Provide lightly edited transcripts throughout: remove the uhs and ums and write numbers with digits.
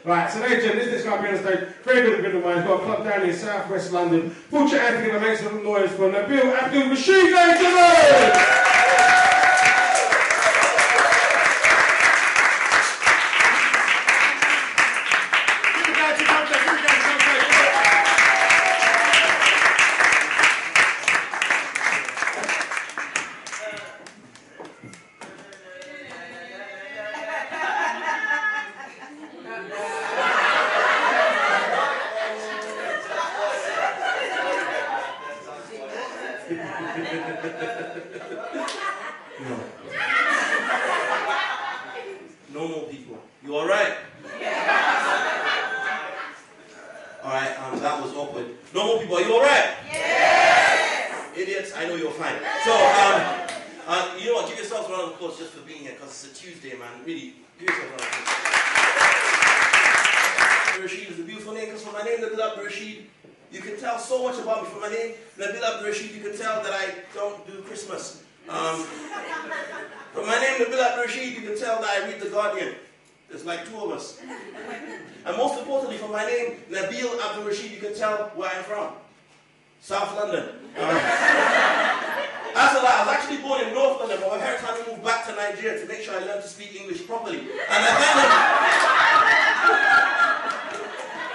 Right, so ladies and gentlemen, this guy being on stage, very good friend of mine, he's got a club down in South West London. Put your hands together, make some noise for Nabil Abdul Rashid, ladies and gentlemen! Normal people. You alright? Alright, that was awkward. Normal people, are you alright? Yes! Idiots, I know you're fine. So, you know what, give yourselves a round of applause just for being here, because it's a Tuesday, man. Really, give yourselves a round of applause. Rashid is a beautiful name, because from my name, Nabil Abdul Rashid, you can tell so much about me. From my name, Nabil Abdul Rashid, you can tell that I don't do Christmas. From my name, Nabil Abdul Rashid, you can tell that I read The Guardian. There's like two of us. And most importantly, from my name, Nabil Abdul Rashid, you can tell where I'm from. South London. That's a lie. I was actually born in North London, but my parents had to move back to Nigeria to make sure I learned to speak English properly. And I kind of...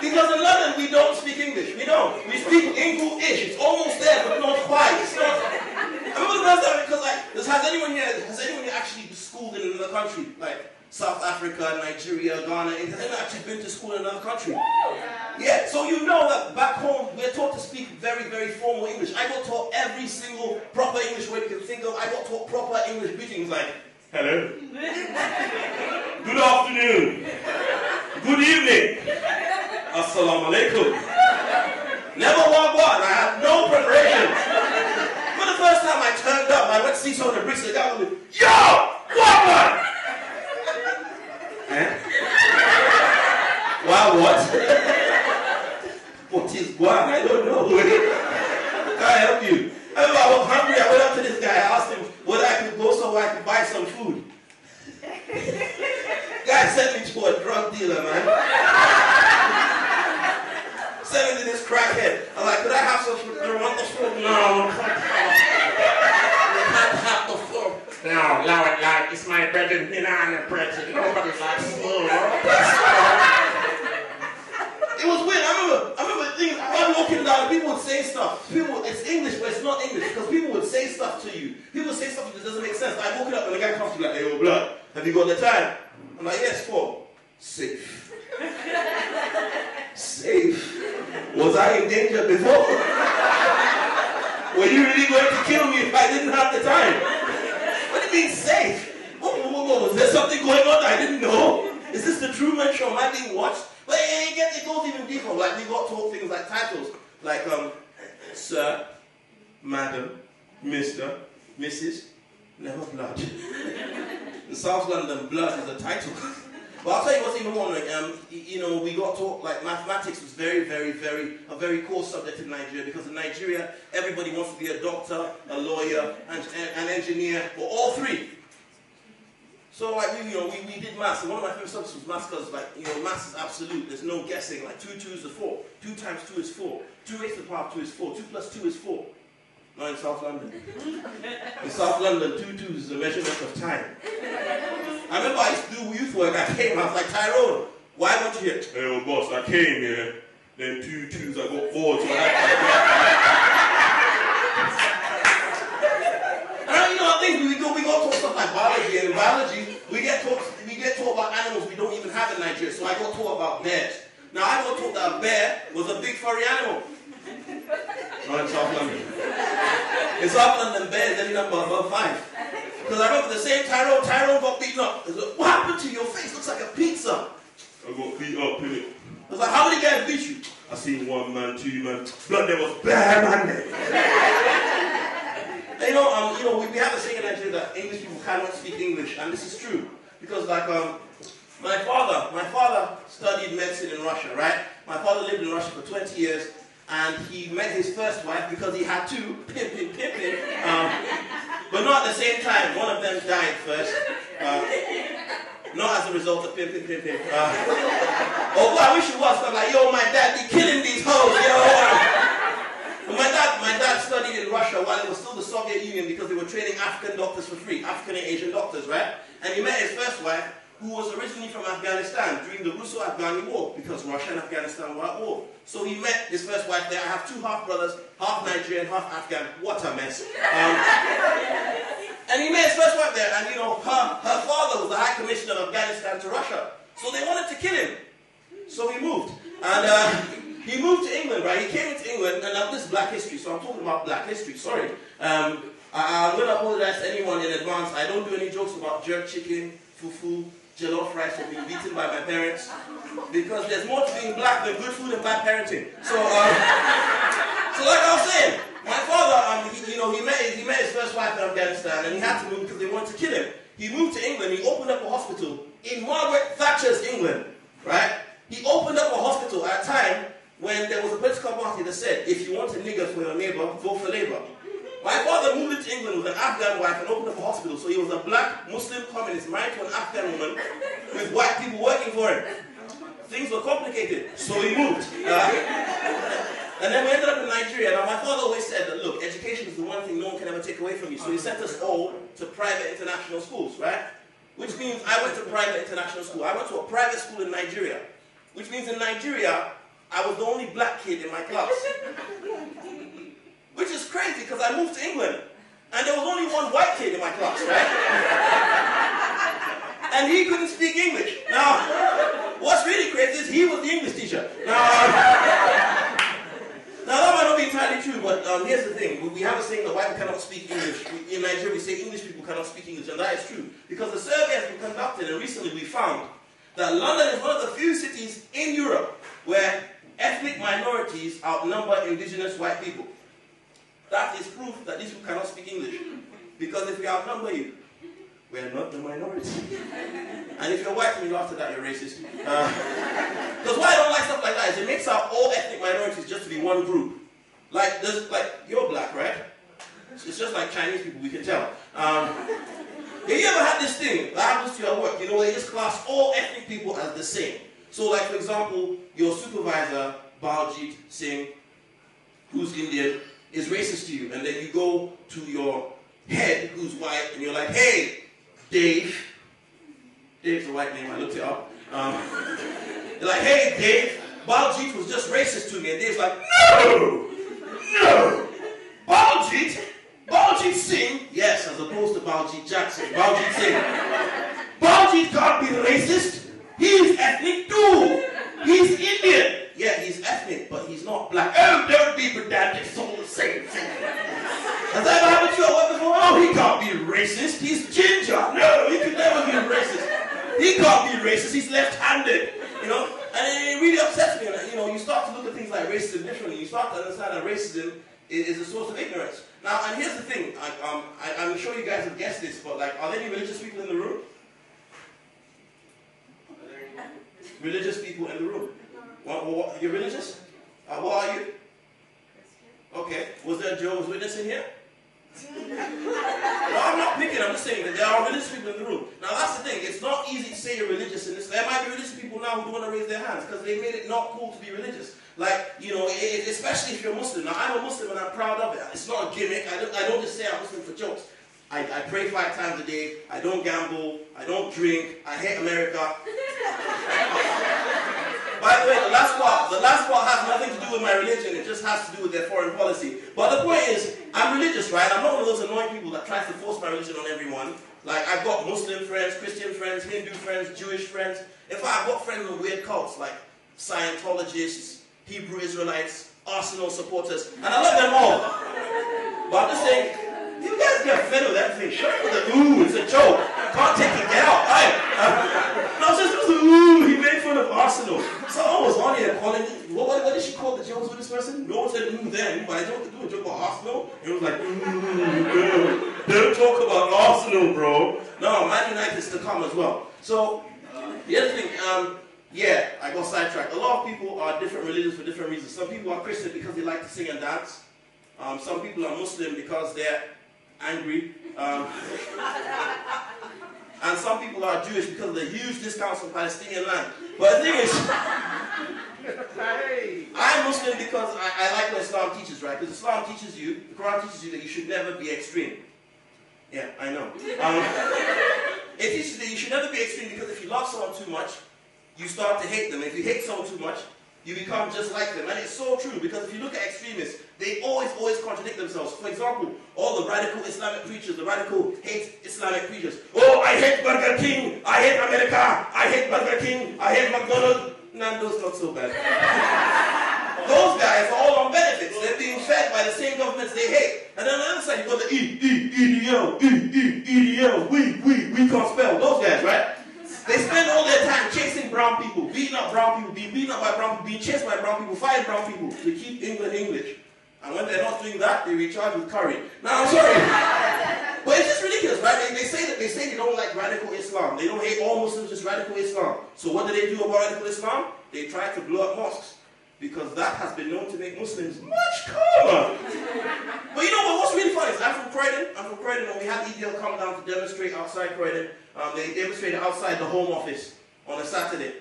Because in London, we don't speak English. We don't. We speak English. It's almost there, but not quite. It's not... I remember the first time, because like, has anyone here actually schooled in another country? Like South Africa, Nigeria, Ghana, has anyone actually been to school in another country? Yeah, so you know that back home, we're taught to speak very, very formal English. I got taught every single proper English word you can think of. I got taught proper English greetings like, hello, good afternoon, good evening, assalamu alaikum. Never one. I had no preparation. But the first time I turned up, I went to see some of the Brits, the guy was like, yo, what? Eh? Wow, what? What is guan? I don't know. Can I help you? I remember I was hungry. I went up to this guy. I asked him whether I could go somewhere I could buy some food. Guy sent me to a drug dealer, man. Sent me to this crackhead. I'm like, could I have some food? I want the food. No, can't have the food. No, Lord, it's my bread and banana bread. Nobody likes food. It was weird. I remember things. I'm walking down, people would say stuff. It's English, but it's not English, because people would say stuff to you. People would say stuff that doesn't make sense. I walk it up and the guy comes to me like, hey, yo, blood, have you got the time? I'm like, yes, for safe. Safe? Was I in danger before? Were you really going to kill me if I didn't have the time? What do you mean safe? Was there something going on I didn't know? Is this the Truman Show? Am I being watched? But it goes even deeper. Like, we got taught things like titles. Like, Sir, Madam, Mr., Mrs., never blood. In South London, blood is a title. But I'll tell you what's even more like, you know, we got taught, like, mathematics was a very core subject in Nigeria, because in Nigeria, everybody wants to be a doctor, a lawyer, an engineer, or all three. So, like, we did maths, and one of my favorite subjects was maths, because, like, you know, maths is absolute. There's no guessing. Like, 2 2s are 4. 2 times 2 is 4. 2 raised to the power of 2 is 4. 2 plus 2 is 4. Not in South London. In South London, 2 2s is a measurement of time. I remember I used to do youth work. I came, I was like, Tyrone, why weren't you here? Hey, oh, boss, I came here. Then 2 2s, I got 4, so I had we got taught stuff like biology, and in biology, we get taught about animals we don't even have in Nigeria. So I got taught about bears. Now I got taught that a bear was a big furry animal. Not in South London. In South London, bear is any number above 5. Because I remember the same Tyrone got beaten up. Like, what happened to your face? Looks like a pizza. I got beat up, innit? I was like, how many guys beat you? I seen 1 man, 2 man. Blood, there was bear man there. You know, we have a saying in Nigeria that English people cannot speak English, and this is true. Because, like, my father studied medicine in Russia, right? My father lived in Russia for 20 years, and he met his first wife because he had two, pimping, but not at the same time. One of them died first. Not as a result of pimp. Oh boy, I wish it was. I'm like, yo, my dad be killing these hoes, yo. My dad studied in Russia while it was still the Soviet Union because they were training African doctors for free, African and Asian doctors, right? And he met his first wife, who was originally from Afghanistan during the Russo-Afghani War, because Russia and Afghanistan were at war. So he met his first wife there. I have two half-brothers, half Nigerian, half Afghan. What a mess. And he met his first wife there, and you know, her father was the High Commissioner of Afghanistan to Russia. So they wanted to kill him. So he moved. And he moved to England, right? He came into England, and now this is black history, so I'm talking about black history, sorry. I'm going to apologize to anyone in advance. I don't do any jokes about jerk chicken, fufu, jollof rice, or being beaten by my parents, because there's more to being black than good food and bad parenting. So like I was saying, my father, he met his first wife in Afghanistan, and he had to move because they wanted to kill him. He moved to England. He opened up a hospital in Margaret Thatcher's England, right? He opened up a hospital at a time when there was a political party that said, if you want a nigger for your neighbor, vote for Labour. My father moved into England with an Afghan wife and opened up a hospital. So he was a black Muslim communist married to an Afghan woman with white people working for him. Things were complicated, so he moved. And then we ended up in Nigeria. Now my father always said that, look, education is the one thing no one can ever take away from you. So he sent us all to private international schools, right? Which means I went to private international school. I went to a private school in Nigeria. Which means in Nigeria, I was the only black kid in my class. Which is crazy because I moved to England and there was only one white kid in my class, right? And he couldn't speak English. Now, what's really crazy is he was the English teacher. Now that might not be entirely true, but here's the thing. We have a saying that white people cannot speak English. In Nigeria, we say English people cannot speak English, and that is true. Because the survey has been conducted, and recently we found that London is one of the few cities in Europe where ethnic minorities outnumber indigenous white people. That is proof that these people cannot speak English. Because if we outnumber you, we are not the minority. And if you're white and you laugh at that, you're racist. Because why I don't like stuff like that is it makes out all ethnic minorities just to be one group. Like you're black, right? It's just like Chinese people, we can tell. Have you ever had this thing that happens to you at work? You know, they just class all ethnic people as the same. So like, for example, your supervisor, Baljit Singh, who's Indian, is racist to you. And then you go to your head, who's white, and you're like, hey, Dave. Dave's a white name, I looked it up. They're like, hey, Dave, Baljit was just racist to me. And Dave's like, no, Baljit Singh, yes, as opposed to Baljit Jackson, Baljit Singh. Baljit can't be racist. He's ethnic too. He's Indian. Yeah, he's ethnic, but he's not black. Oh, don't be pedantic, it's all the same thing. Has that ever happened to you at work before? Oh, he can't be racist. He's ginger. No, he could never be racist. He can't be racist. He's left-handed. You know, and it really upsets me. You know, you start to look at things like racism differently. You start to understand that racism is a source of ignorance. Now, and here's the thing. I'm sure you guys have guessed this, but like, are there any religious people in the room? Religious people in the room. What, you're religious? What are you? Okay. Was there a Jehovah's Witness in here? No, I'm not picking. I'm just saying that there are religious people in the room. Now that's the thing. It's not easy to say you're religious in this. There might be religious people now who don't want to raise their hands because they made it not cool to be religious. Like, you know, especially if you're Muslim. Now I'm a Muslim and I'm proud of it. It's not a gimmick. I don't just say I'm Muslim for jokes. I pray 5 times a day. I don't gamble. I don't drink. I hate America. By the way, the last part has nothing to do with my religion. It just has to do with their foreign policy. But the point is, I'm religious, right? I'm not one of those annoying people that tries to force my religion on everyone. Like, I've got Muslim friends, Christian friends, Hindu friends, Jewish friends. In fact, I've got friends in weird cults, like Scientologists, Hebrew Israelites, Arsenal supporters, and I love them all. But I'm just saying, you guys get fed with that thing. Shut up with the ooh, it's a joke. Can't take it, get out. No, it's just ooh, he made fun of Arsenal. Someone was on here calling, what did she call the Jehovah's Witness person? No one said ooh then, but I don't do a joke about Arsenal. It was like, ooh, don't talk about Arsenal, bro. No, Man United is to come as well. So, the other thing, yeah, I got sidetracked. A lot of people are different religions for different reasons. Some people are Christian because they like to sing and dance. Some people are Muslim because they're angry. And some people are Jewish because of the huge discounts on Palestinian land. But the thing is, I'm Muslim because I like what Islam teaches, right? Because Islam teaches you, the Quran teaches you that you should never be extreme. Yeah, I know. It teaches that you should never be extreme because if you love someone too much, you start to hate them. If you hate someone too much, you become just like them. And it's so true because if you look at extremists, they always contradict themselves. For example, all the radical Islamic preachers, the radical hate Islamic preachers. Oh, I hate Burger King. I hate America. I hate Burger King. I hate McDonald's. Nando's not so bad. Those guys are all on benefits. They're being fed by the same governments they hate. And then on the other side, you've got the EDL, we can't spell. Those guys, right? They spend all their time chasing brown people, beating up brown people, being beaten up by brown people, being chased by brown people, fighting brown people to keep England English. And when they're not doing that, they recharge with curry. Now, I'm sorry. But it's just ridiculous, right? They say they don't like radical Islam. They don't hate all Muslims, just radical Islam. So what do they do about radical Islam? They try to blow up mosques. Because that has been known to make Muslims much calmer. But you know what? What's really funny is I'm from Croydon, and we had EDL come down to demonstrate outside Croydon. They demonstrated outside the Home Office on a Saturday.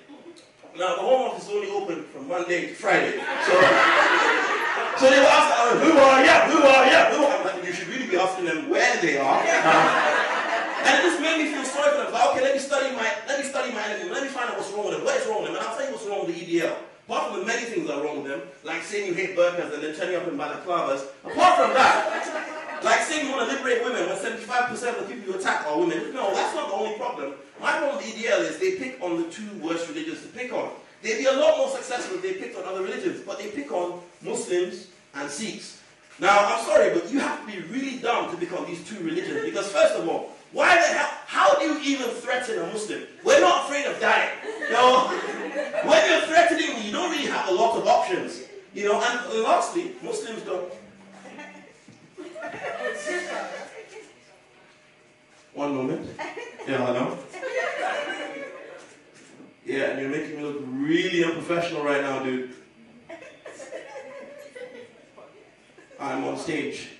Now, the Home Office is only open from Monday to Friday. So they were asking, who are you? I'm like, you should really be asking them where they are. And it just made me feel sorry for them. Like, okay, let me study my enemy. Let me find out what's wrong with them. What is wrong with them? And I'll tell you what's wrong with the EDL. Apart from the many things that are wrong with them, like saying you hate burqas and then turning up in balaclavas, apart from that, like saying you want to liberate women when 75% of the people you attack are women, no, that's not the only problem. My problem with the EDL is they pick on the two worst religions to pick on. They'd be a lot more successful if they picked on other religions, but they pick on Muslims and Sikhs. Now, I'm sorry, but you have to be really dumb to pick on these two religions, because first of all, why the hell, how do you even threaten a Muslim? We're not afraid of dying. You know, when you're threatening me, you don't really have a lot of options. You know, and lastly, Muslims don't. One moment. Yeah, I know. Yeah, and you're making me look really unprofessional right now, dude. I'm on stage.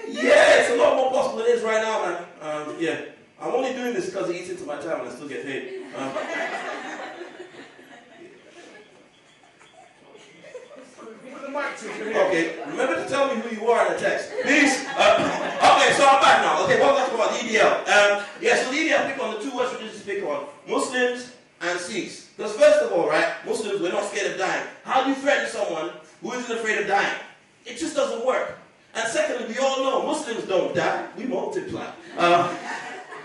Yeah, it's a lot more possible than it is right now, man. Yeah. I'm only doing this because it eats into my time and I still get paid. Okay, remember to tell me who you are in the text. Please. Okay, so I'm back now. Okay, what was that about the EDL? Yeah, so the EDL pick on the two worst religions to pick on. Muslims and Sikhs. Because first of all, right, Muslims, we're not scared of dying. How do you threaten someone who isn't afraid of dying? It just doesn't work. And secondly, we all know Muslims don't die, we multiply.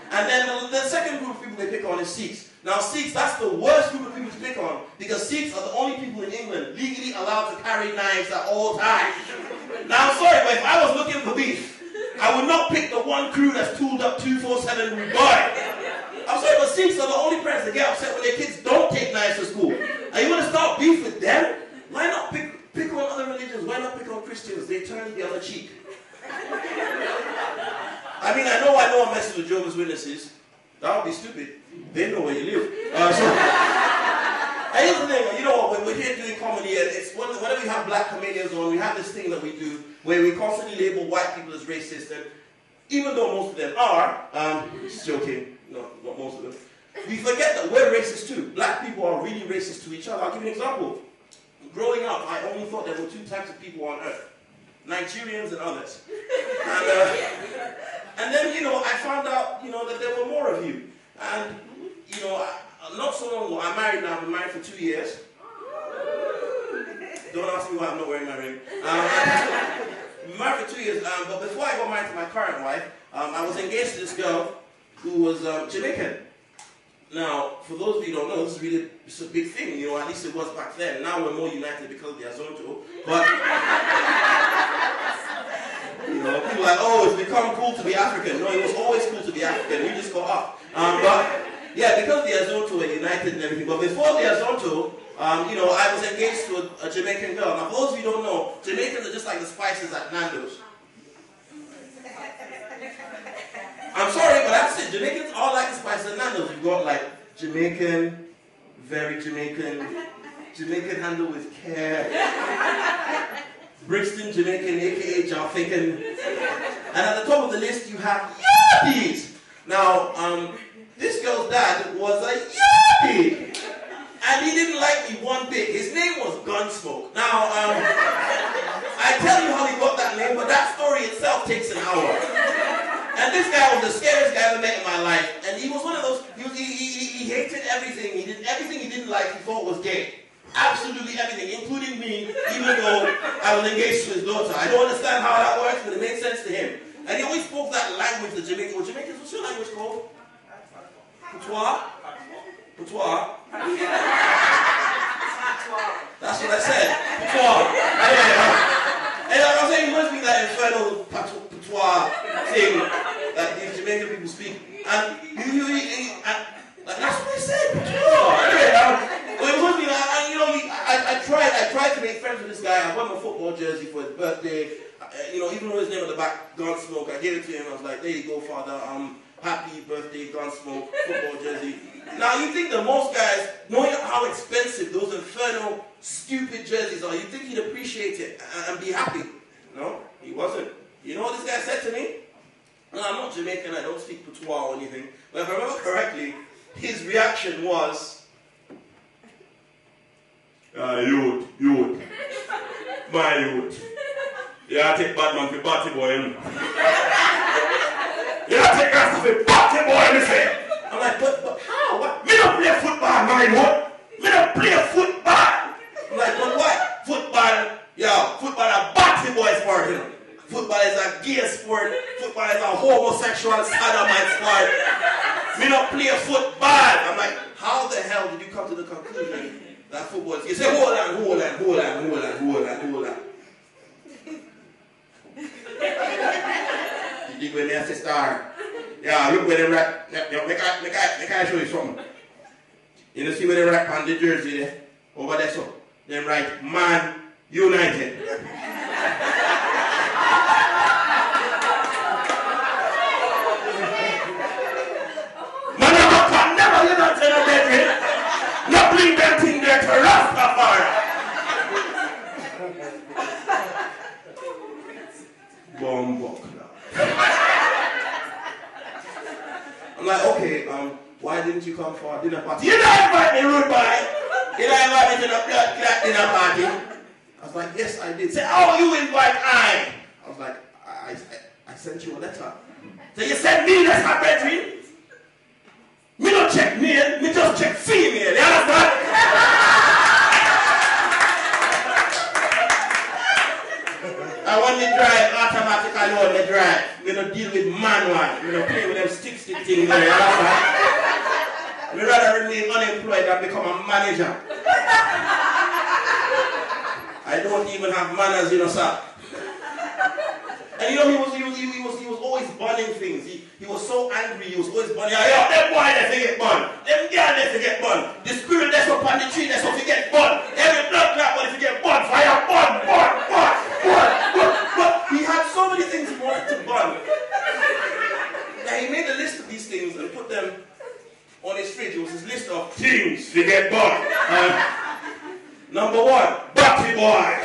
And then the second group of people they pick on is Sikhs. Now Sikhs, that's the worst group of people to pick on because Sikhs are the only people in England legally allowed to carry knives at all times. Now I'm sorry, but if I was looking for beef, I would not pick the one crew that's tooled up 247 rude boy. I'm sorry, but Sikhs are the only parents that get upset when their kids don't take knives to school. And you want to start beef with them? Why not pick on other religions? Why not pick on Christians? They turn the other cheek. I mean, I know I'm messing with Jehovah's Witnesses. That would be stupid. They know where you live. And here's the thing, you know what, when we're here doing comedy, and it's whenever we have black comedians on, we have this thing that we do where we constantly label white people as racist, and even though most of them are, just joking, no, not most of them, we forget that we're racist too. Black people are really racist to each other. I'll give you an example. Growing up, I only thought there were two types of people on earth. Nigerians and others. And then, you know, I found out, you know, that there were more of you. And, you know, not so long ago, I'm married now, I've been married for 2 years. Don't ask me why I'm not wearing my ring. I've been married for 2 years, but before I got married to my current wife, I was engaged to this girl who was Jamaican. Now, for those of you who don't know, this is really a big thing, you know, at least it was back then. Now we're more united because of the Azonto. But, you know, people are like, oh, it's become cool to be African. No, it was always cool to be African. We just got up. But, yeah, because the Azonto were united and everything. But before the Azonto, you know, I was engaged to a Jamaican girl. Now, for those of you who don't know, Jamaicans are just like the spices at Nando's. I'm sorry, but that's it. Jamaicans are like the spices at Nando's. You've got like Jamaican, very Jamaican, Jamaican handled with care, Brixton, Jamaican, aka Jamaican. And at the top of the list you have Yardie. Now, this girl's dad was a Yardie. And he didn't like me one bit. His name was Gunsmoke. Now, I tell you how he got that name, but that story itself takes an hour. And this guy was the scariest guy I ever met in my life. And he was one of those, he hated everything. He did everything he didn't like, he thought was gay. Absolutely everything, including me, even though I was engaged to his daughter. I don't understand how that works, but it made sense to him. And he always spoke that language, the Jamaican. Well, Jamaicans, what's your language called? Patois? Patois? That's what I said. Patois. And I was saying, he must be that infernal patois thing that these Jamaican people speak. And that's what I said. Patois. Well, it must be like, I tried to make friends with this guy. I bought him a football jersey for his birthday. Even with his name on the back, Gunsmoke, I gave it to him. I was like, there you go, father. Happy birthday, Gunsmoke, football jersey. Now, you think that most guys, knowing how expensive those infernal, stupid jerseys are, you think he'd appreciate it and be happy. No, he wasn't. You know what this guy said to me? No, I'm not Jamaican, I don't speak patois or anything. But if I remember correctly, his reaction was, youth, my youth. Yeah, I take Batman for Batty Boy. Yeah, I take us for Batty Boy, listen. I'm like, but how? What? Me don't play football, my what? Me don't play football. I'm like, but what? Football a Batty Boy sport, you know. Football is a gay sport. Football is a homosexual sodomite sport. Me don't play football. I'm like, how the hell did you come to the conclusion that football is? You say, hold on. You think when they say star? Yeah, look where they wrap. Make I show you something. You know, see where they wrap on the jersey there? Over there, so. They write, Man United. Never United of Bedford. Not bring that thing there to Rastafari. Bombo. I'm like, okay, why didn't you come for a dinner party? You don't invite me, rude boy. You don't invite me to the blood clot dinner party. I was like, yes, I did. Say, oh, you invite I. I was like, I sent you a letter. So you sent me a letter, Bedford? Me don't check male, me just check female. You understand? And when me drive, automatically on me drive. Me don't deal with manual. Me don't play with them stick things there. You understand? Me rather remain unemployed than become a manager. I don't even have manners, you know, sir. And you know, he was always burning things. He was so angry, he was always burning. Yo, them boy, they forget bun. Them girl, they forget bun. The spirit that's up on the tree, that's what forget bun. Every blood clot, but if you get bun, fire, bun. But he had so many things he wanted to burn. Now he made a list of these things and put them on his fridge. It was his list of things to get bun. Number 1, Batty Boy.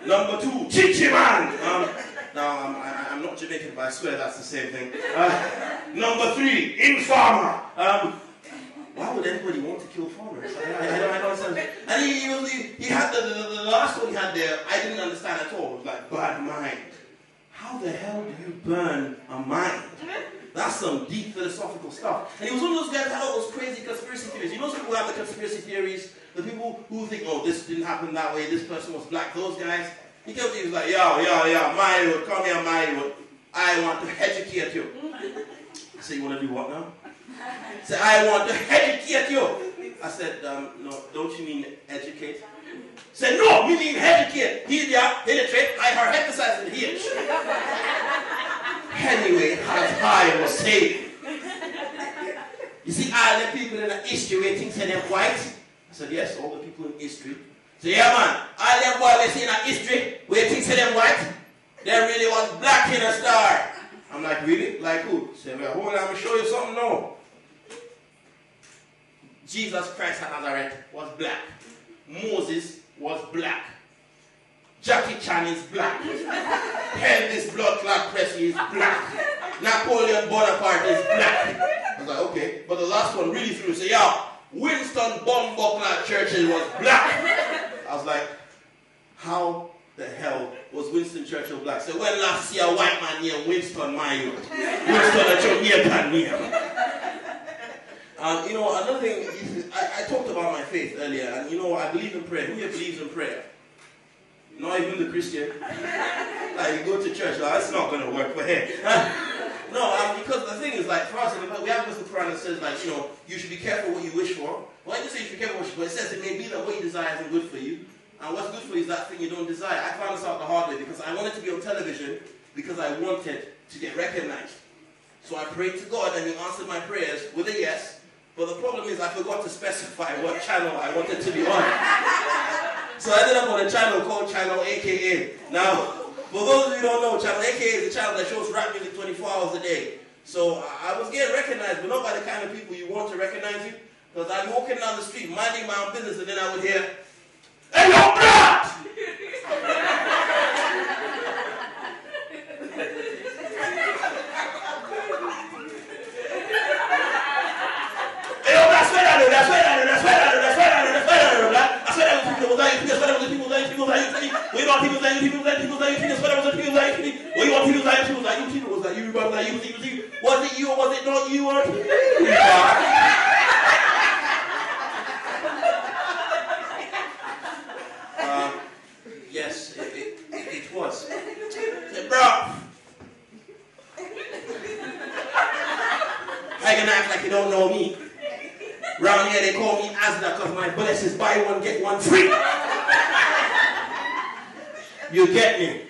Number 2, Chichi Man. Now, I'm not Jamaican, but I swear that's the same thing. Number 3, Informer. Why would anybody want to kill farmers? I don't understand. And he had the last one he had there, I didn't understand at all. It was like, bad mind. How the hell do you burn a mind? That's some deep philosophical stuff. And he was one of those guys that had all those crazy conspiracy theories. You know some people have the conspiracy theories? The people who think, oh, this didn't happen that way, this person was black, those guys. He came to me, he was like, yo, my youth, come here, my youth. I want to educate you. I said, you want to do what now? He said, I want to educate you. I said, no, don't you mean educate? He said, no, we mean educate. Penetrate, I heard emphasize in H. Anyway, as I was saying, you see all the people in the history where things say they're white? I said, yes, all the people in history. So yeah, man, all them boys we see in history where things say them white, there really was black in a star. I'm like, really? Like who? Say, well, hold on, I'm going to show you something now. Jesus Christ of Nazareth was black. Moses was black. Jackie Chan is black. Elvis Blood Clot Presley is black. Napoleon Bonaparte is black. I was like, okay. But the last one really threw. Say, yo, Winston Bumbuckler Churchill was black. I was like, how the hell was Winston Churchill black? So when last see a white man here, Winston my youth. Winston at your near you know, another thing is, I talked about my faith earlier, and you know, I believe in prayer. Who here believes in prayer? Not even the Christian. Like, you go to church, like, that's not going to work for him. No, because the thing is, like, for us, we have this Quran that says, like, you know, you should be careful what you wish for. Well, I just say you should be careful what you wish for. It says it may be that what you desire isn't good for you. And what's good for you is that thing you don't desire. I found this out the hard way because I wanted to be on television because I wanted to get recognized. So I prayed to God and He answered my prayers with a yes. But the problem is I forgot to specify what channel I wanted to be on. So I ended up on a channel called Channel AKA. Now, for those of you who don't know, Channel AKA is a channel that shows rap music 24 hours a day. So I was getting recognized, but not by the kind of people you want to recognize you. Because I'm walking down the street, minding my own business, and then I would hear, "Hey, yo, blood!" Was it you or was it not you? Yes, it was. Said, bro, how you gonna act like you don't know me? Round here they call me Asda because my bullets is buy one get one free. You get me?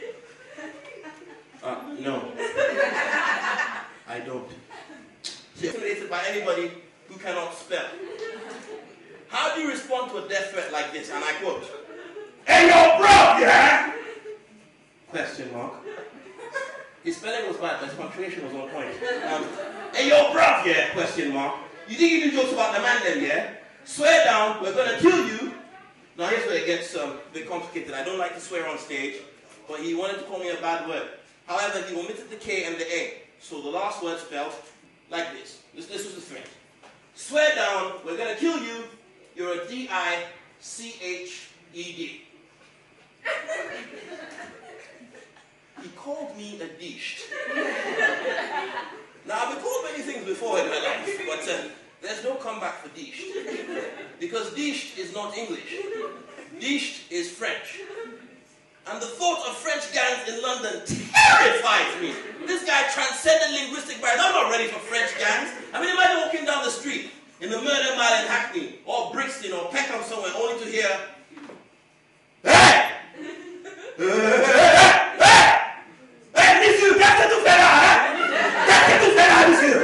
No. I don't. Intimidated by anybody who cannot spell. How do you respond to a death threat like this? And I quote, "Hey, yo, bro, yeah?" Question mark. His spelling was bad, but his punctuation was on point. "Hey, yo, bro, yeah?" Question mark. You think you do jokes about the man then, yeah? Swear down, we're gonna kill you. Now here's where it gets a bit complicated. I don't like to swear on stage, but he wanted to call me a bad word. However, he omitted the K and the A. So the last word spelled like this. This was the threat. Swear down, we're gonna kill you. You're a D-I-C-H-E-D. He called me a dish. Now, I've been called many things before in my life, but there's no comeback for dish. Because dish is not English. Dish is French. And the thought of French gangs in London terrifies me. This guy transcended linguistic barriers. I'm not ready for French gangs. I mean, imagine walking down the street in the Murder Mile in Hackney, or Brixton, or Peckham somewhere, only to hear, "Hey! Hey, monsieur, qu'est-ce que tu fais là, hein? Qu'est-ce que tu fais là, monsieur?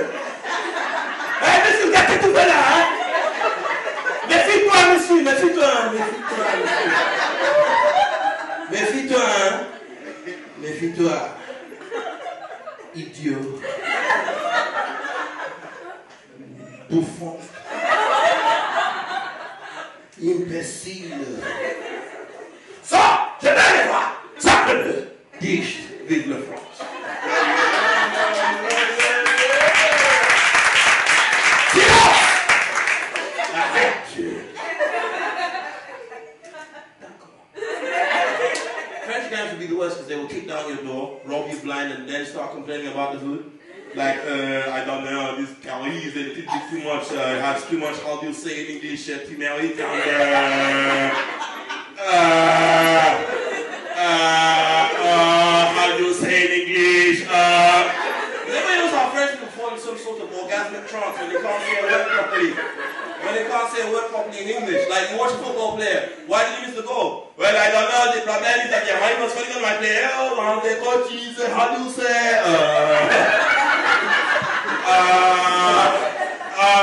Hey, monsieur, qu'est-ce que tu fais là, hein? Méfie-toi, monsieur, méfie-toi, méfie-toi, monsieur. Méfie-toi, hein? Méfie-toi. Idiot. Bouffon. Imbécile. Ça, je vais les voir. Ça peut le. Dicht, vive le France. Silence! Arrête. French guys would be the worst because they will kick down your door, rob you blind, and then start complaining about the food. Like, I don't know, this calories, it did too much, has too much, how do you say in English, turmeric, and how do you say in English, Everybody knows how French people fall in some sort of orgasmic trance when they can't say a word properly. When they can't say a word properly in English. Like, you watch a football player, why did you miss the goal? Well, I don't know, the problem is that why was falling on my player, and the coach is, how do you say,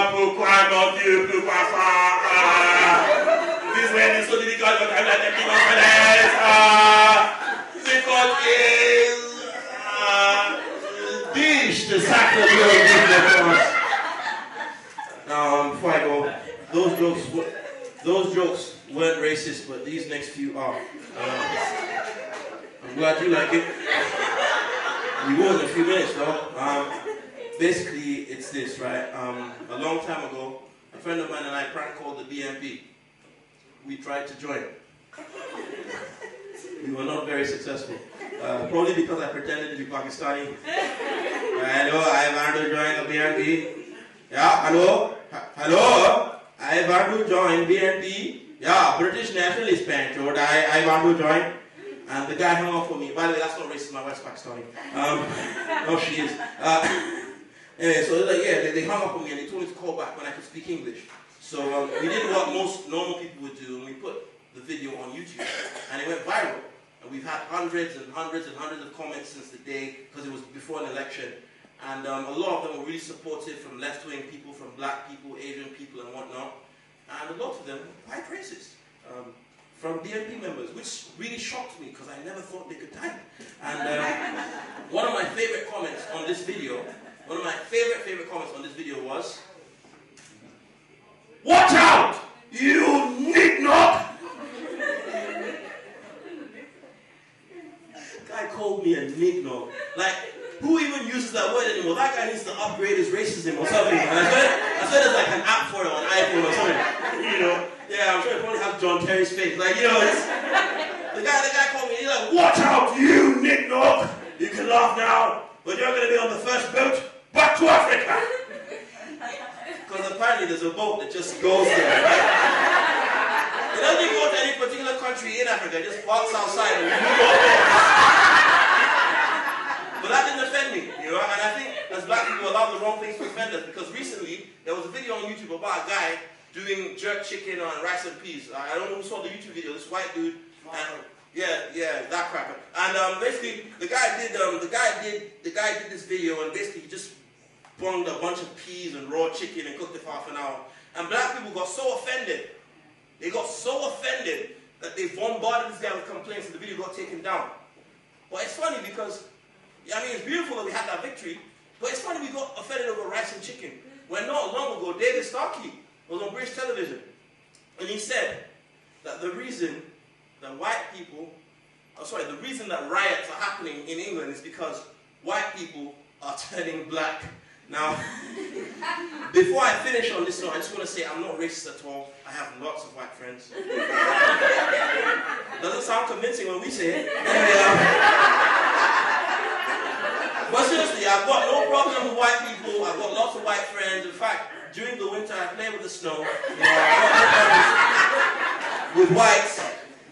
pourquoi mon Dieu, pourquoi ça, this way is so difficult, but I'm not taking my place, the coach is, dish, the sacre of your before I go, those jokes weren't racist, but these next few are. I'm glad you like it. You will in a few minutes, though. Basically, it's this, right? A long time ago, a friend of mine and I prank called the BNP. We tried to join. We were not very successful. Probably because I pretended to be Pakistani. Hello, I want to join the BNP. Yeah, hello? Hello? I want to join BNP. Yeah, British Nationalist Bank Road. I want to join. And the guy hung up on me. By the way, that's not racist. My wife's Pakistani. No, she is. Anyway, so like, yeah, they hung up on me and they told me to call back when I could speak English. So we did what most normal people would do, and we put the video on YouTube, and it went viral. And we've had hundreds and hundreds and hundreds of comments since the day, because it was before an election. And a lot of them were really supportive, from left-wing people, from black people, Asian people, and whatnot. And a lot of them were quite racist. From DNP members, which really shocked me, because I never thought they could type. And one of my favorite comments on this video, was, "Watch out, you knick-knock!" Guy called me a knick-knock. Like, who even uses that word anymore? That guy needs to upgrade his racism or something. I said there's like an app for it on iPhone or something. You know? Yeah, I'm sure it probably has John Terry's face. Like, you know, the guy called me, he's like, "Watch out, you knick-knock! You can laugh now, but you're going to be on the first boat back to Africa." Because apparently there's a boat that just goes there. Right? It doesn't even go to any particular country in Africa, it just parks outside and we move on. But that didn't offend me, you know, and I think as black people allow the wrong things to offend us, because recently there was a video on YouTube about a guy doing jerk chicken and rice and peas. I don't know who saw the YouTube video, this white dude. And, yeah, that cracker. And basically the guy did this video, and basically he just bunged a bunch of peas and raw chicken and cooked it for half an hour. And black people got so offended. They got so offended that they bombarded this guy with complaints, and the video got taken down. But it's funny because, I mean, it's beautiful that we had that victory, but it's funny we got offended over rice and chicken. When not long ago, David Starkey was on British television, and he said that the reason that the reason that riots are happening in England is because white people are turning black. Now, before I finish on this note, I just want to say I'm not racist at all. I have lots of white friends. Doesn't sound convincing when we say it. But seriously, I've got no problem with white people. I've got lots of white friends. In fact, during the winter, I play with the snow. You know, I've got no problems with whites.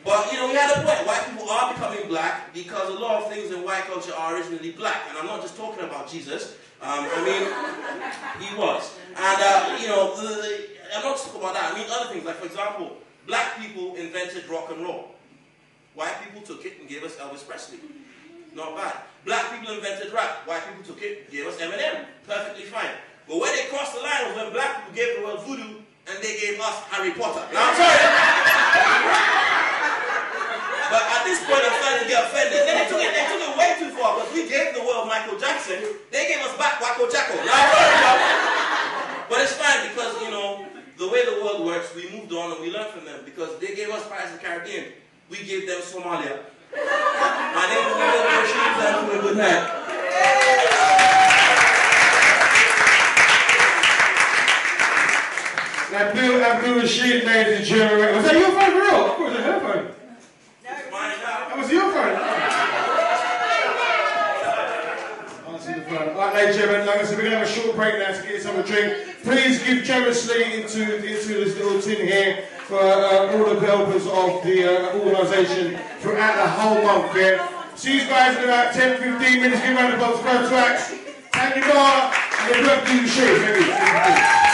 But, you know, we had a point. White people are becoming black because a lot of things in white culture are originally black. And I'm not just talking about Jesus. I mean, he was. And, you know, I'm not talking about that. I mean other things. Like, for example, black people invented rock and roll. White people took it and gave us Elvis Presley. Not bad. Black people invented rap. White people took it, gave us Eminem. Perfectly fine. But where they crossed the line was when black people gave the world voodoo and they gave us Harry Potter. Now, I'm sorry. But at this point, I'm starting to get offended. Then they took it way too far, because we gave the world Michael Jackson. They gave us back Wacko Jacko. Now, I'm sorry, but it's fine, because, you know, the way the world works, we moved on and we learned from them, because they gave us Pirates of the Caribbean. We gave them Somalia. My name is Nabil Abdul Rashid, and have a good night. Nabil Abdul Rashid, ladies and gentlemen. Was that your phone for real? Of course, it's her phone. That was your phone. I see the phone. Alright, ladies and gentlemen, like I said, we're going to have a short break now to get some drink. Please give generously into this little tin here for all the helpers of the organisation throughout the whole month. Yeah? See you guys in about 10-15 minutes. Give a round of applause for both tracks. Thank you, Gar, and the Nabil Abdul Rashid. Thank you.